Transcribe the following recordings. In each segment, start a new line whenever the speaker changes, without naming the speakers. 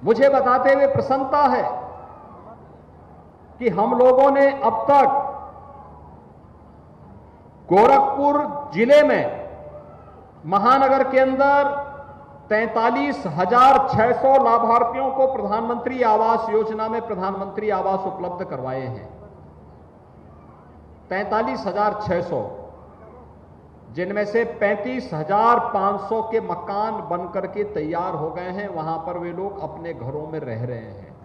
मुझे बताते हुए प्रसन्नता है कि हम लोगों ने अब तक गोरखपुर जिले में महानगर के अंदर 43,600 लाभार्थियों को प्रधानमंत्री आवास योजना में प्रधानमंत्री आवास उपलब्ध करवाए हैं। 43,600, जिनमें से 35,500 के मकान बनकर के तैयार हो गए हैं। वहां पर वे लोग अपने घरों में रह रहे हैं।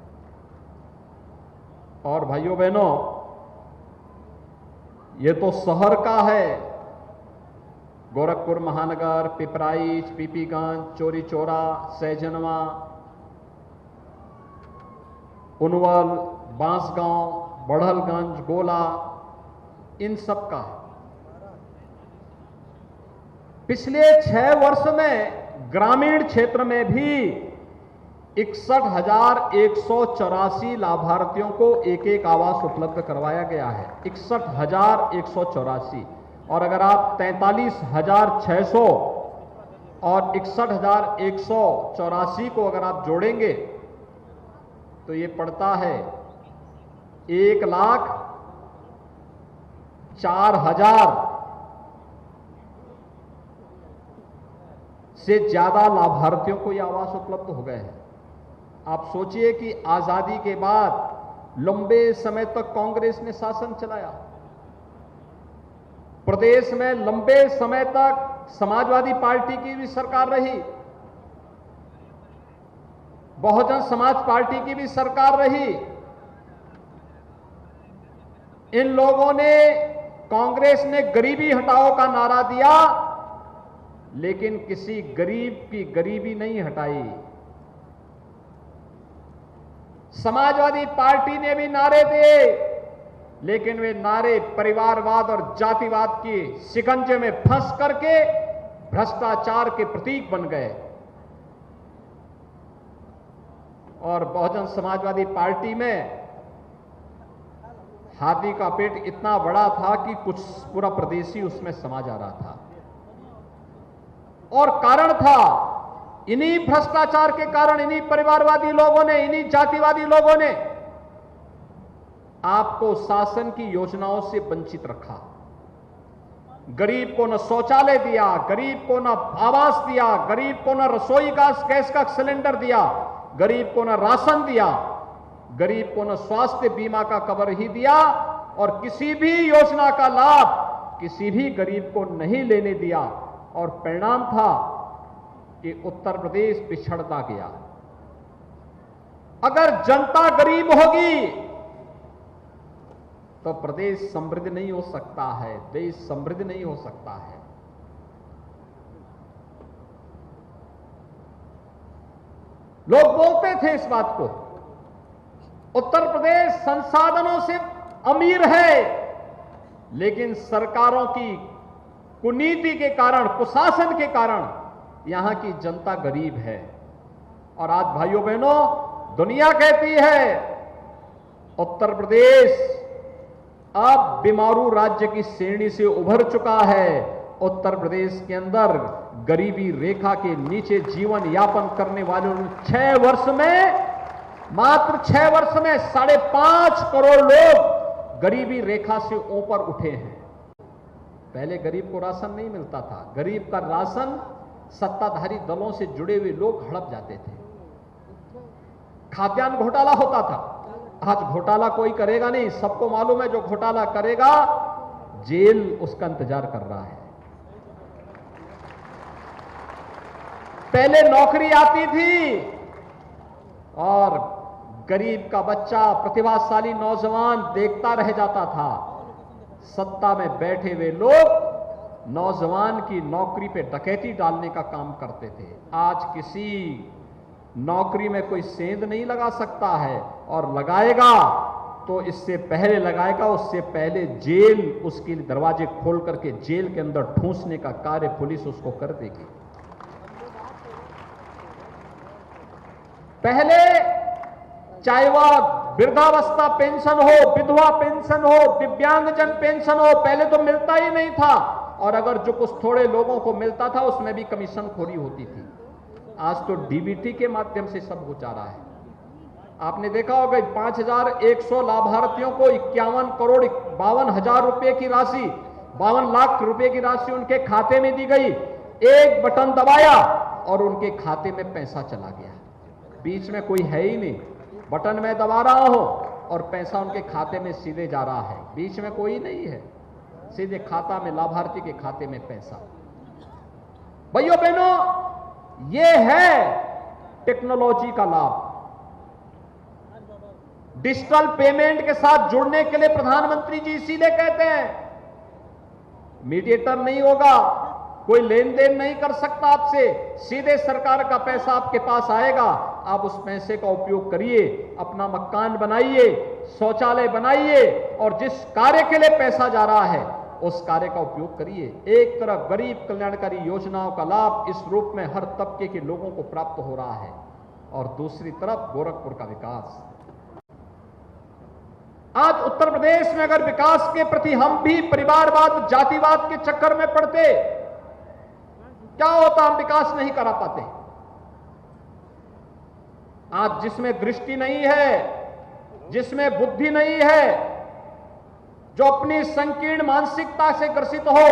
और भाइयों बहनों, ये तो शहर का है। गोरखपुर महानगर, पिपराइच, पीपीगंज, चोरी चौरा, सैजनवा, उनवल, बांसगांव, बढ़लगंज, गोला, इन सब का है। पिछले 6 वर्ष में ग्रामीण क्षेत्र में भी 61,184 लाभार्थियों को एक एक आवास उपलब्ध करवाया गया है। 61,184। और अगर आप 43,600 और 61,184 को अगर आप जोड़ेंगे तो ये पड़ता है 1,04,000 से ज्यादा लाभार्थियों को ये आवास उपलब्ध हो गए हैं। आप सोचिए कि आजादी के बाद लंबे समय तक कांग्रेस ने शासन चलाया। प्रदेश में लंबे समय तक समाजवादी पार्टी की भी सरकार रही, बहुजन समाज पार्टी की भी सरकार रही। इन लोगों ने, कांग्रेस ने गरीबी हटाओ का नारा दिया, लेकिन किसी गरीब की गरीबी नहीं हटाई। समाजवादी पार्टी ने भी नारे दिए, लेकिन वे नारे परिवारवाद और जातिवाद की शिकंजे में फंस करके भ्रष्टाचार के प्रतीक बन गए। और बहुजन समाजवादी पार्टी में हाथी का पेट इतना बड़ा था कि कुछ पूरा प्रदेश ही उसमें समा जा रहा था। और कारण था, इन्हीं भ्रष्टाचार के कारण, इन्हीं परिवारवादी लोगों ने, इन्हीं जातिवादी लोगों ने आपको शासन की योजनाओं से वंचित रखा। गरीब को न शौचालय दिया, गरीब को न आवास दिया, गरीब को न रसोई गैस का सिलेंडर दिया, गरीब को न राशन दिया, गरीब को न स्वास्थ्य बीमा का कवर ही दिया, और किसी भी योजना का लाभ किसी भी गरीब को नहीं लेने दिया। और परिणाम था कि उत्तर प्रदेश पिछड़ता गया। अगर जनता गरीब होगी तो प्रदेश समृद्ध नहीं हो सकता है, देश समृद्ध नहीं हो सकता है। लोग बोलते थे इस बात को, उत्तर प्रदेश संसाधनों से अमीर है, लेकिन सरकारों की कुनीति के कारण, कुशासन के कारण यहां की जनता गरीब है। और आज भाइयों बहनों, दुनिया कहती है उत्तर प्रदेश अब बीमारू राज्य की श्रेणी से उभर चुका है। उत्तर प्रदेश के अंदर गरीबी रेखा के नीचे जीवन यापन करने वाले 6 वर्ष में, मात्र 6 वर्ष में 5.5 करोड़ लोग गरीबी रेखा से ऊपर उठे हैं। पहले गरीब को राशन नहीं मिलता था। गरीब का राशन सत्ताधारी दलों से जुड़े हुए लोग हड़प जाते थे। खाद्यान्न घोटाला होता था। आज घोटाला कोई करेगा नहीं, सबको मालूम है जो घोटाला करेगा जेल उसका इंतजार कर रहा है। पहले नौकरी आती थी और गरीब का बच्चा, प्रतिभाशाली नौजवान देखता रह जाता था। सत्ता में बैठे हुए लोग नौजवान की नौकरी पे डकैती डालने का काम करते थे। आज किसी नौकरी में कोई सेंध नहीं लगा सकता है, और लगाएगा तो इससे पहले लगाएगा, उससे पहले जेल, उसके दरवाजे खोल करके जेल के अंदर ठूंसने का कार्य पुलिस उसको कर देगी। पहले चाहे वह वृद्धावस्था पेंशन हो, विधवा पेंशन हो, दिव्यांगजन पेंशन हो, पहले तो मिलता ही नहीं था, और अगर जो कुछ थोड़े लोगों को मिलता था उसमें भी कमीशन खोरी होती थी। आज तो डीबीटी के माध्यम से सब हो जा रहा है। आपने देखा होगा 5,100 लाभार्थियों को 51,52,00,000 रुपए की राशि, 52 लाख रुपए की राशि उनके खाते में दी गई। एक बटन दबाया और उनके खाते में पैसा चला गया। बीच में कोई है ही नहीं, बटन मैं दबा रहा हूं और पैसा उनके खाते में सीधे जा रहा है, बीच में कोई नहीं है, सीधे खाता में, लाभार्थी के खाते में पैसा। भाइयों बहनों, यह है टेक्नोलॉजी का लाभ। डिजिटल पेमेंट के साथ जुड़ने के लिए प्रधानमंत्री जी इसीलिए कहते हैं मीडिएटर नहीं होगा, कोई लेन देन नहीं कर सकता आपसे, सीधे सरकार का पैसा आपके पास आएगा। आप उस पैसे का उपयोग करिए, अपना मकान बनाइए, शौचालय बनाइए और जिस कार्य के लिए पैसा जा रहा है उस कार्य का उपयोग करिए। एक तरफ गरीब कल्याणकारी योजनाओं का लाभ इस रूप में हर तबके के लोगों को प्राप्त हो रहा है और दूसरी तरफ गोरखपुर का विकास। आज उत्तर प्रदेश में अगर विकास के प्रति हम भी परिवारवाद, जातिवाद के चक्कर में पड़ते, क्या होता? हम विकास नहीं करा पाते। आज जिसमें दृष्टि नहीं है, जिसमें बुद्धि नहीं है, जो अपनी संकीर्ण मानसिकता से ग्रसित हो,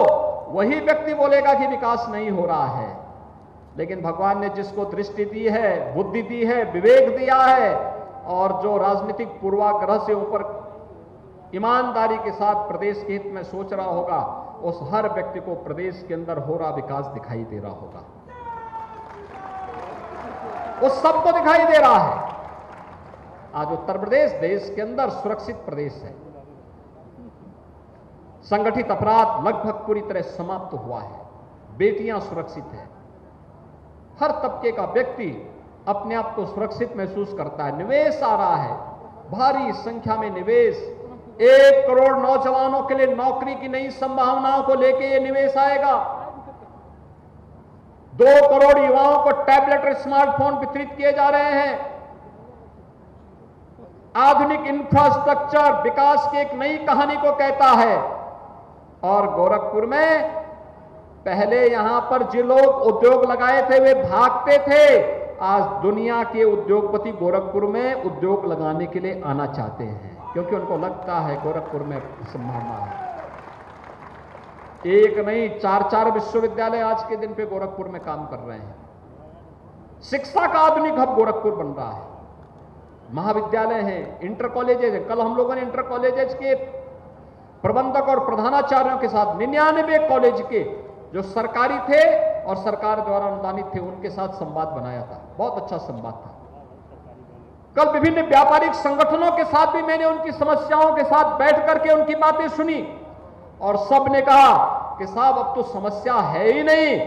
वही व्यक्ति बोलेगा कि विकास नहीं हो रहा है। लेकिन भगवान ने जिसको दृष्टि दी है, बुद्धि दी है, विवेक दिया है और जो राजनीतिक पूर्वाग्रह से ऊपर ईमानदारी के साथ प्रदेश के हित में सोच रहा होगा, उस हर व्यक्ति को प्रदेश के अंदर हो रहा विकास दिखाई दे रहा होगा, उस सबको दिखाई दे रहा है। आज उत्तर प्रदेश देश के अंदर सुरक्षित प्रदेश है। संगठित अपराध लगभग पूरी तरह समाप्त हुआ है, बेटियां सुरक्षित हैं, हर तबके का व्यक्ति अपने आप को सुरक्षित महसूस करता है। निवेश आ रहा है, भारी संख्या में निवेश। 1 करोड़ नौजवानों के लिए नौकरी की नई संभावनाओं को लेकर यह निवेश आएगा। 2 करोड़ युवाओं को टैबलेट और स्मार्टफोन वितरित किए जा रहे हैं। आधुनिक इंफ्रास्ट्रक्चर विकास की एक नई कहानी को कहता है। और गोरखपुर में पहले यहां पर जो लोग उद्योग लगाए थे वे भागते थे, आज दुनिया के उद्योगपति गोरखपुर में उद्योग लगाने के लिए आना चाहते हैं, क्योंकि उनको लगता है गोरखपुर में संभावना है। एक नहीं 4-4 विश्वविद्यालय आज के दिन पे गोरखपुर में काम कर रहे हैं। शिक्षा का आधुनिक हब गोरखपुर बन रहा है। महाविद्यालय हैं, इंटर कॉलेजेज हैं। कल हम लोगों ने इंटर कॉलेजेज के प्रबंधक और प्रधानाचार्यों के साथ 99 कॉलेज के जो सरकारी थे और सरकार द्वारा अनुदानित थे उनके साथ संवाद बनाया था। बहुत अच्छा संवाद था। कल विभिन्न व्यापारिक संगठनों के साथ भी मैंने उनकी समस्याओं के साथ बैठ करके उनकी बातें सुनी और सब ने कहा कि साहब अब तो समस्या है ही नहीं,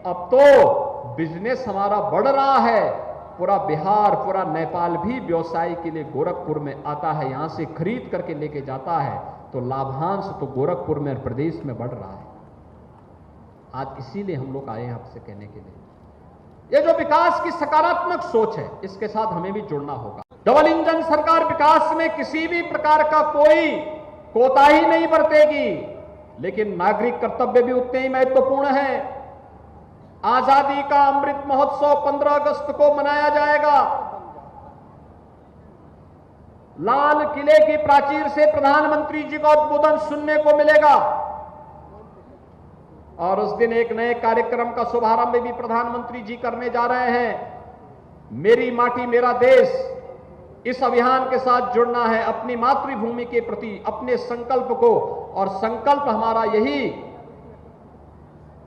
अब तो बिजनेस हमारा बढ़ रहा है। पूरा बिहार, पूरा नेपाल भी व्यवसाय के लिए गोरखपुर में आता है, यहां से खरीद करके लेके जाता है, तो लाभांश तो गोरखपुर में प्रदेश में बढ़ रहा है। आज इसीलिए हम लोग आए हैं आपसे कहने के लिए, ये जो विकास की सकारात्मक सोच है इसके साथ हमें भी जुड़ना होगा। डबल इंजन सरकार विकास में किसी भी प्रकार का कोई कोताही नहीं बरतेगी, लेकिन नागरिक कर्तव्य भी उतने ही महत्वपूर्ण है। आजादी का अमृत महोत्सव 15 अगस्त को मनाया जाएगा। लाल किले की प्राचीर से प्रधानमंत्री जी का उद्बोधन सुनने को मिलेगा और उस दिन एक नए कार्यक्रम का शुभारंभ भी प्रधानमंत्री जी करने जा रहे हैं। मेरी माटी मेरा देश, इस अभियान के साथ जुड़ना है, अपनी मातृभूमि के प्रति अपने संकल्प को, और संकल्प हमारा यही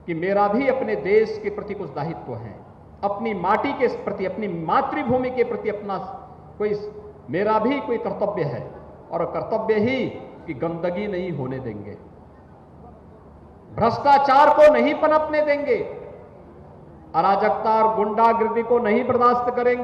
कि मेरा भी अपने देश के प्रति कुछ दायित्व है, अपनी माटी के प्रति, अपनी मातृभूमि के प्रति अपना कोई, मेरा भी कोई कर्तव्य है। और कर्तव्य ही कि गंदगी नहीं होने देंगे, भ्रष्टाचार को नहीं पनपने देंगे, अराजकता और गुंडागिर्दी को नहीं बर्दाश्त करेंगे।